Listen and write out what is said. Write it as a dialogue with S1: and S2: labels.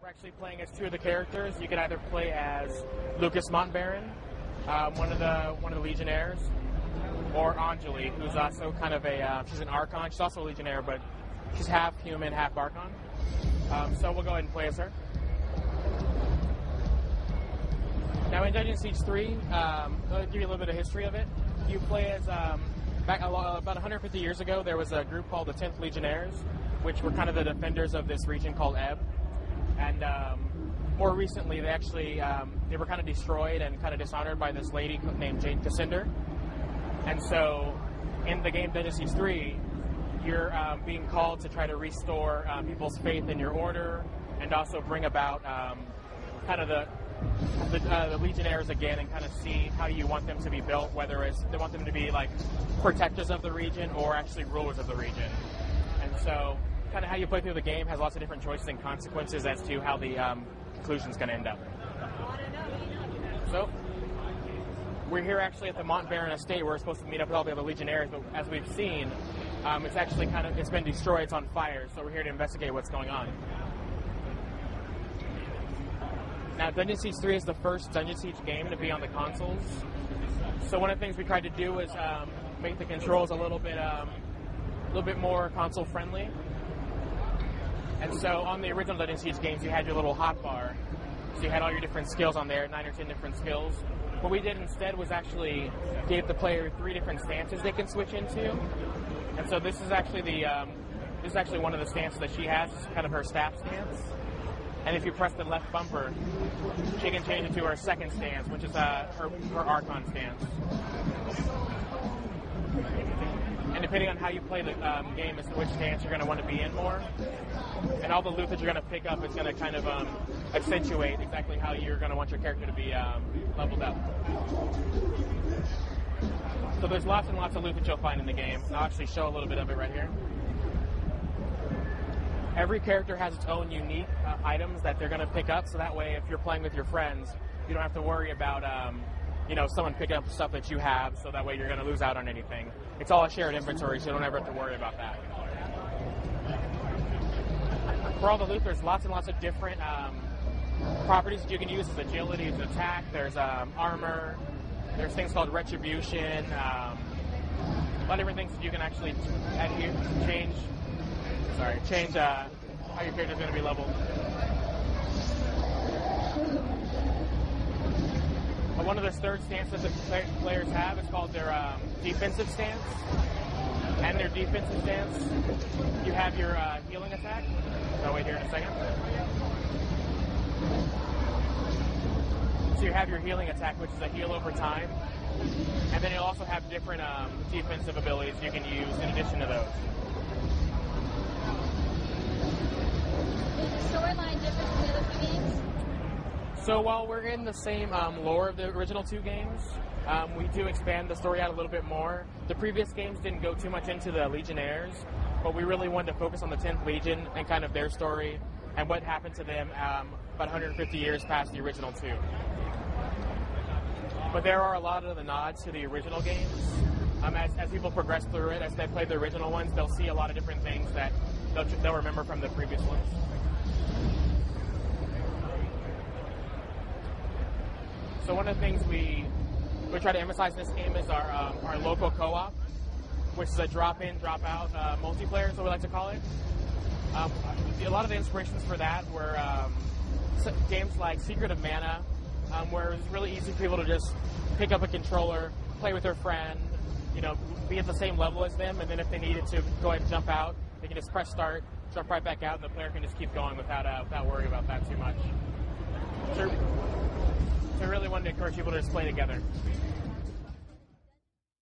S1: We're actually playing as two of the characters. You can either play as Lucas Montbaron, one of the Legionnaires, or Anjali, who's also kind of she's an Archon. She's also a Legionnaire, but she's half human, half Archon. So we'll go ahead and play as her. Now in Dungeon Siege 3, I'll give you a little bit of history of it. You play as, about 150 years ago, there was a group called the 10th Legionnaires, which were kind of the defenders of this region called Ebb. And more recently, they were kind of destroyed and kind of dishonored by this lady named Jane Cassandra. And so in the game Dungeon Siege 3, you're being called to try to restore people's faith in your order and also bring about kind of the Legionnaires again and kind of see how you want them to be built, whether it's they want them to be like protectors of the region or actually rulers of the region. And so kind of how you play through the game has lots of different choices and consequences as to how the conclusion's going to end up. So we're here actually at the Montbaron estate where we're supposed to meet up with all the other Legionnaires, but as we've seen, it's actually it's been destroyed, it's on fire, so we're here to investigate what's going on. Now, Dungeon Siege 3 is the first Dungeon Siege game to be on the consoles. So one of the things we tried to do is make the controls a little bit more console friendly. And so on the original Dungeon Siege games, you had your little hotbar. So you had all your different skills on there, 9 or 10 different skills. What we did instead was actually gave the player 3 different stances they can switch into. And so this is actually one of the stances that she has. It's kind of her staff stance. And if you press the left bumper, she can change it to her second stance, which is her Archon stance. And depending on how you play the game as to which stance you're going to want to be in more. And all the loot that you're going to pick up is going to kind of accentuate exactly how you're going to want your character to be leveled up. So there's lots and lots of loot that you'll find in the game. I'll actually show a little bit of it right here. Every character has its own unique items that they're going to pick up, so that way if you're playing with your friends, you don't have to worry about someone picking up stuff that you have, so that way you're going to lose out on anything. It's all a shared inventory, so you don't ever have to worry about that. For all the loot, there's lots and lots of different properties that you can use. There's agility, there's attack, there's armor, there's things called retribution, a lot of different things that you can actually add here, change how your character's going to be leveled. But one of the third stances that players have is called their defensive stance. And their defensive stance, you have your healing attack. I'll wait here in a second. So you have your healing attack, which is a heal over time. And then you'll also have different defensive abilities you can use in addition to those.
S2: Storyline different from the other two games?
S1: So while we're in the same lore of the original 2 games, we do expand the story out a little bit more. The previous games didn't go too much into the Legionnaires, but we really wanted to focus on the 10th Legion and kind of their story and what happened to them about 150 years past the original 2. But there are a lot of the nods to the original games. As people progress through it, as they play the original ones, they'll see a lot of different things that they'll remember from the previous ones. So one of the things we try to emphasize in this game is our local co-op, which is a drop-in, drop-out multiplayer, is what we like to call it. A lot of the inspirations for that were games like Secret of Mana, where it was really easy for people to just pick up a controller, play with their friend, be at the same level as them, and then if they needed to go ahead and jump out, they can just press start, jump right back out, and the player can just keep going without worrying about that too much. So I really wanted to encourage people to just play together.